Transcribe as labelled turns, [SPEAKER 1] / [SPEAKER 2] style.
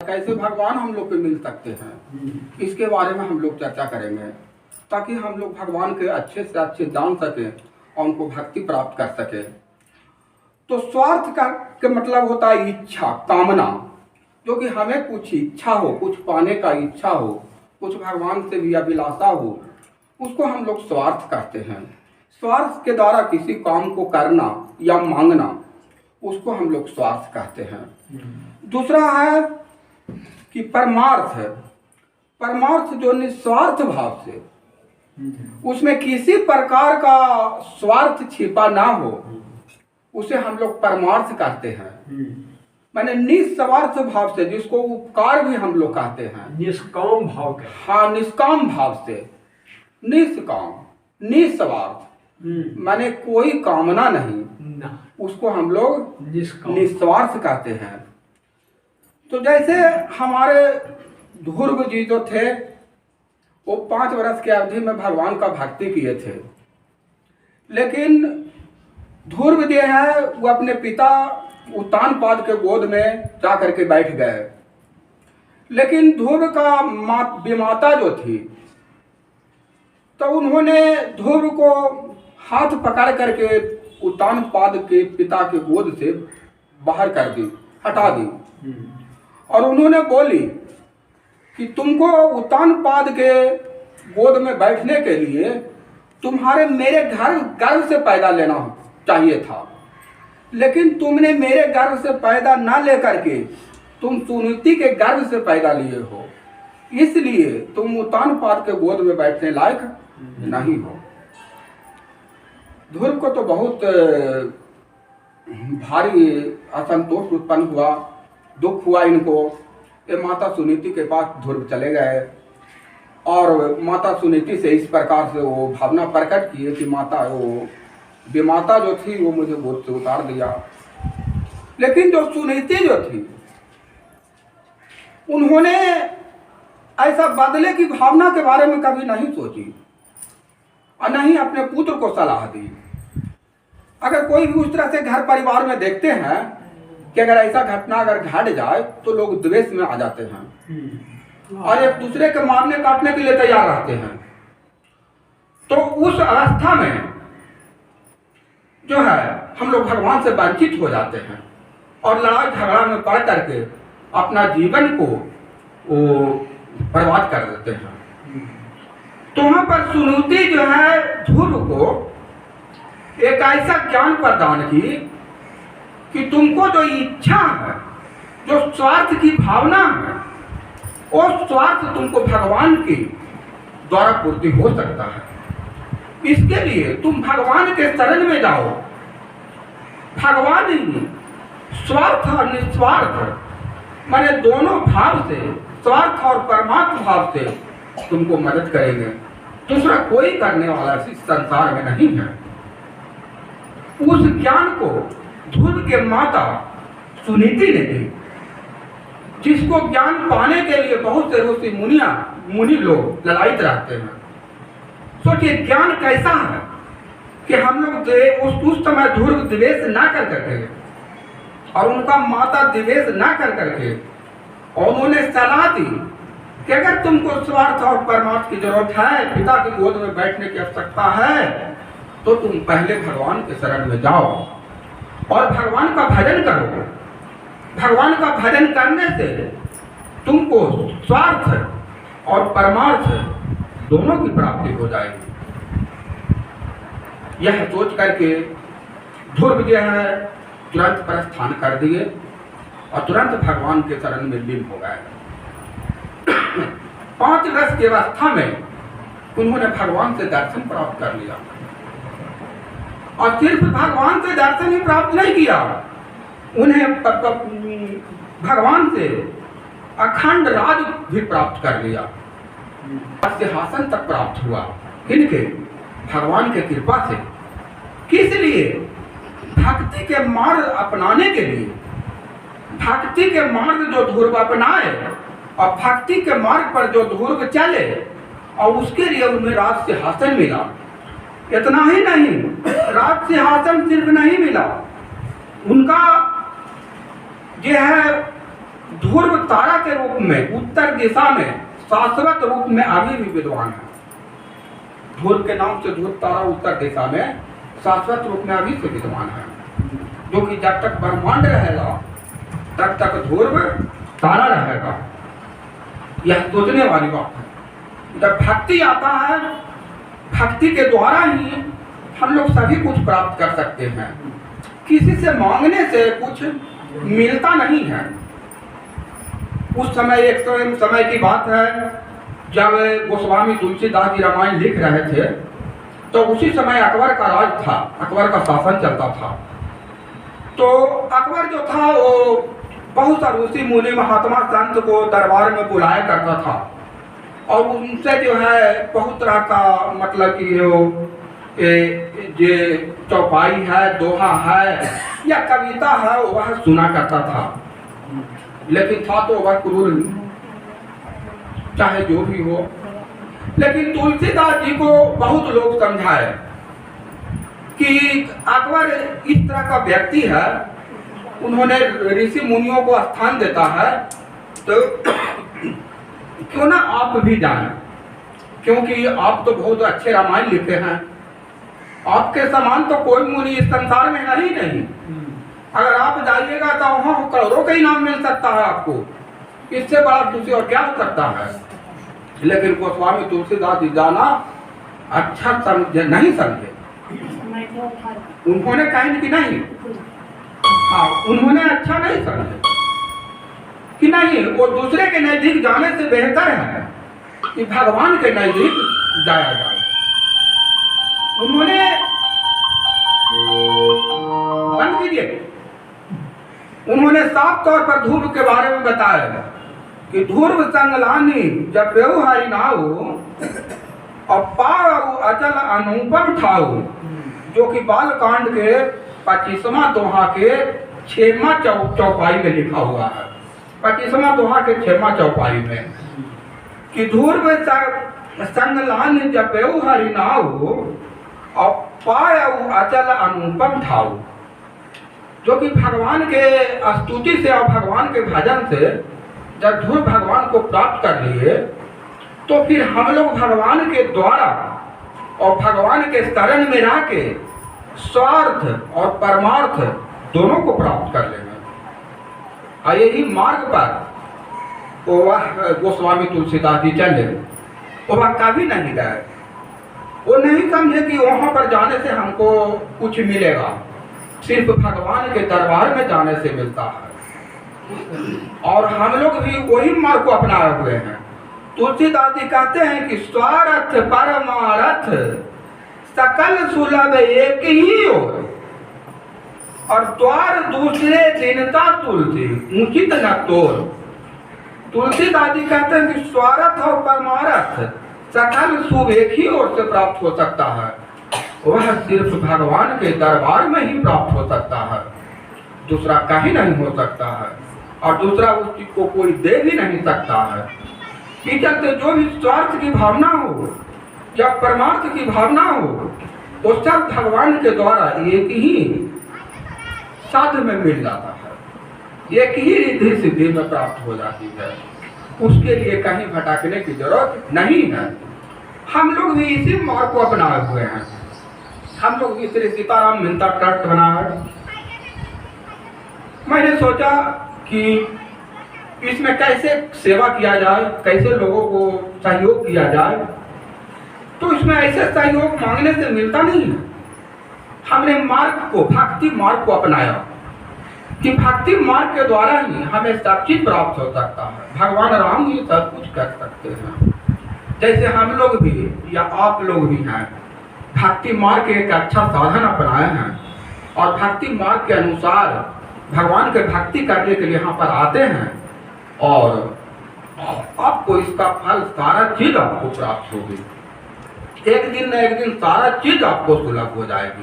[SPEAKER 1] कैसे भगवान हम लोग को मिल सकते हैं, इसके बारे में हम लोग चर्चा करेंगे, ताकि हम लोग भगवान के अच्छे से अच्छे जान सकें और उनको भक्ति प्राप्त कर सकें। तो स्वार्थ का मतलब होता है इच्छा, कामना, जो कि हमें कुछ इच्छा हो, कुछ पाने का इच्छा हो, कुछ भगवान से भी अभिलाषा हो, उसको हम लोग स्वार्थ कहते हैं। स्वार्थ के द्वारा किसी काम को करना या मांगना, उसको हम लोग स्वार्थ कहते हैं। दूसरा है कि परमार्थ है। परमार्थ जो निस्वार्थ भाव से, उसमें किसी प्रकार का स्वार्थ छिपा ना हो, उसे हम लोग परमार्थ कहते हैं। माने निस्वार्थ भाव से, जिसको उपकार भी हम लोग कहते हैं,
[SPEAKER 2] निष्काम भाव।
[SPEAKER 1] हाँ, निष्काम भाव से, निष्काम, निस्वार्थ, माने कोई कामना नहीं, उसको हम लोग निस्वार्थ कहते हैं। तो जैसे हमारे ध्रुव जी जो थे, वो 5 वर्ष के अवधि में भगवान का भक्ति किए थे, लेकिन ध्रुव जो है वो अपने पिता उत्तानपाद के गोद में जा करके बैठ गए। लेकिन ध्रुव का विमाता जो थी, तो उन्होंने ध्रुव को हाथ पकड़ करके उत्तानपाद के पिता के गोद से बाहर कर दी, हटा दी, और उन्होंने बोली कि तुमको उत्तानपाद के गोद में बैठने के लिए तुम्हारे मेरे गर्भ से पैदा लेना चाहिए था, लेकिन तुमने मेरे गर्भ से पैदा ना लेकर के तुम सुनीति के गर्भ से पैदा लिए हो, इसलिए तुम उत्तानपाद के गोद में बैठने लायक नहीं हो। ध्रुव को तो बहुत भारी असंतोष उत्पन्न हुआ, दुख हुआ इनको। ये माता सुनीति के पास ध्रुव चले गए और माता सुनीति से इस प्रकार से वो भावना प्रकट किए कि माता, वो विमाता जो थी वो मुझे गोद से उतार दिया। लेकिन जो सुनीति जो थी, उन्होंने ऐसा बदले की भावना के बारे में कभी नहीं सोची और नहीं अपने पुत्र को सलाह दी। अगर कोई भी उस तरह से घर परिवार में देखते हैं कि अगर ऐसा घटना अगर घट जाए तो लोग द्वेष में आ जाते हैं और एक दूसरे के मारने काटने के लिए तैयार रहते हैं। तो उस अवस्था में जो है हम लोग भगवान से वंचित हो जाते हैं और लड़ाई झगड़ा में पड़ करके अपना जीवन को वो बर्बाद कर देते हैं। तो वहां पर सुनीति जो है ध्रुव को एक ऐसा ज्ञान प्रदान की कि तुमको जो इच्छा है, जो स्वार्थ की भावना है, वो स्वार्थ तुमको भगवान की द्वारा पूर्ति हो सकता है। इसके लिए तुम भगवान के शरण में जाओ। भगवान ही स्वार्थ और निस्वार्थ माने दोनों भाव से, स्वार्थ और परमात्म भाव से तुमको मदद करेंगे। दूसरा कोई करने वाला इस संसार में नहीं है। उस ज्ञान को ध्रुव के माता सुनीति ने दी, जिसको ज्ञान पाने के लिए बहुत से ऋषि मुनि लोग ललायित रहते हैं। सोचिए ज्ञान कैसा है कि हम लोग उस समय ध्रुव द्वेष ना कर करके और उनका माता द्वेष ना कर करके, और उन्होंने सलाह दी कि अगर तुमको स्वार्थ और परमार्थ की जरूरत है, पिता की गोद में बैठने की आवश्यकता है, तो तुम पहले भगवान के शरण में जाओ और भगवान का भजन करो। भगवान का भजन करने से तुमको स्वार्थ और परमार्थ दोनों की प्राप्ति हो जाएगी। यह सोच करके ध्रुव जो है तुरंत प्रस्थान कर दिए और तुरंत भगवान के शरण में लीन हो गए। 5 वर्ष की अवस्था में उन्होंने भगवान से दर्शन प्राप्त कर लिया और सिर्फ भगवान से दर्शन ही प्राप्त नहीं किया, उन्हें भगवान से अखंड राज भी प्राप्त कर लिया, सिंहासन तक प्राप्त हुआ। इनके भगवान के कृपा से। किस लिए? भक्ति के मार्ग अपनाने के लिए। भक्ति के मार्ग जो ध्रुव अपनाए और भक्ति के मार्ग पर जो ध्रुव चले और उसके लिए उन्हें राज सिंहासन मिला। इतना ही नहीं, राज सिंहासन सिर्फ नहीं मिला, उनका जो है ध्रुव तारा के रूप में उत्तर दिशा में शाश्वत रूप में अभी भी विद्वान है। ध्रुव के नाम से ध्रुव तारा उत्तर दिशा में शाश्वत रूप में अभी से विद्वान है, जो कि जब तक ब्रह्मांड रहेगा तब तक ध्रुव तारा रहेगा। यह सोचने वाली बात है। जब भक्ति आता है, भक्ति के द्वारा ही हम लोग सभी कुछ प्राप्त कर सकते हैं। किसी से मांगने से कुछ मिलता नहीं है। उस समय एक समय की बात है, जब गोस्वामी तुलसीदास जी रामायण लिख रहे थे, तो उसी समय अकबर का राज था, अकबर का शासन चलता था। तो अकबर जो था वो बहुत सा ऋषि मुनि महात्मा संत को दरबार में बुलाया करता था और उनसे जो है बहुत तरह का मतलब कि ये चौपाई है, दोहा है या कविता है वह सुना करता था। लेकिन था तो वह क्रूर, चाहे जो भी हो। लेकिन तुलसीदास जी को बहुत लोग समझाए कि अकबर इस तरह का व्यक्ति है, उन्होंने ऋषि मुनियों को स्थान देता है, तो क्यों ना आप भी जाएं, क्योंकि आप तो बहुत अच्छे रामायण लिखे हैं। आपके समान तो कोई मुनि इस संसार में है ही नहीं। अगर आप जाइएगा तो वहाँ करोड़ों का इनाम मिल सकता है आपको, इससे बड़ा खुशी और क्या हो सकता है। लेकिन गोस्वामी तुलसीदास जी जाना अच्छा समझे नहीं समझे, उन्होंने कहा कि नहीं, हाँ उन्होंने अच्छा नहीं समझे कि नहीं, वो दूसरे के नजदीक जाने से बेहतर है कि भगवान के नजदीक जाया जाए। उन्होंने बंद कीजिए, उन्होंने साफ तौर पर ध्रुव के बारे में बताया कि ध्रुव संग लानी जब व्यवहारी नाऊ और पाऊ अचल अनुपम ठाऊ, जो कि बालकांड के 25वां दोहा के 6वां चौपाई में लिखा हुआ है। 25वां दोहा के 6वां चौपाई में कि ध्रुव संग लानी जब व्यवहारी नाऊ और पाऊ अचल अनुपम ठाऊ, जो कि भगवान के स्तुति से और भगवान के भजन से जब ध्रुव भगवान को प्राप्त कर लिए, तो फिर हम लोग भगवान के द्वारा और भगवान के शरण में रह के स्वार्थ और परमार्थ दोनों को प्राप्त कर लेंगे। और यही मार्ग पर वह गोस्वामी तुलसीदास जी चले, वह कभी नहीं गए। वो नहीं समझे कि वहां पर जाने से हमको कुछ मिलेगा, सिर्फ भगवान के दरबार में जाने से मिलता है। और हम लोग भी वही मार्ग को अपनाए हुए हैं। तुलसीदास जी कहते हैं कि स्वार्थ परमार्थ सकल सुलभ एक ही और द्वार दूसरे दिनता तुलसी उचित न तोर। तुलसीदास जी कहते हैं कि स्वार्थ और परमार्थ सकल शुभ एक ही ओर से प्राप्त हो सकता है, वह सिर्फ भगवान के दरबार में ही प्राप्त हो सकता है, दूसरा कहीं नहीं हो सकता है और दूसरा उस चीज को कोई दे भी नहीं सकता है। कि चलते जो भी स्वार्थ की भावना हो या परमार्थ की भावना हो, वो सब भगवान के द्वारा एक ही साध में मिल जाता है, एक ही रिद्धि सिद्धि में प्राप्त हो जाती है। उसके लिए कहीं भटकने की जरूरत नहीं है। हम लोग भी इसी मार्ग को अपनाए हुए हैं। हम लोग भी श्री सीताराम मिन्ता ट्रस्ट बना है। मैंने सोचा कि इसमें कैसे सेवा किया जाए, कैसे लोगों को सहयोग किया जाए, तो इसमें ऐसे सहयोग मांगने से मिलता नहीं है। हमने मार्ग को, भक्ति मार्ग को अपनाया कि भक्ति मार्ग के द्वारा ही हमें सब चीज प्राप्त हो सकता है। भगवान राम ही सब कुछ कर सकते हैं। जैसे हम लोग भी या आप लोग भी हैं, भक्ति मार्ग एक अच्छा साधन अपनाए हैं और भक्ति मार्ग के अनुसार भगवान के भक्ति करने के लिए यहाँ पर आते हैं और आपको इसका फल सारा चीज आपको प्राप्त होगी। एक दिन न एक दिन सारा चीज आपको सुलभ हो जाएगी।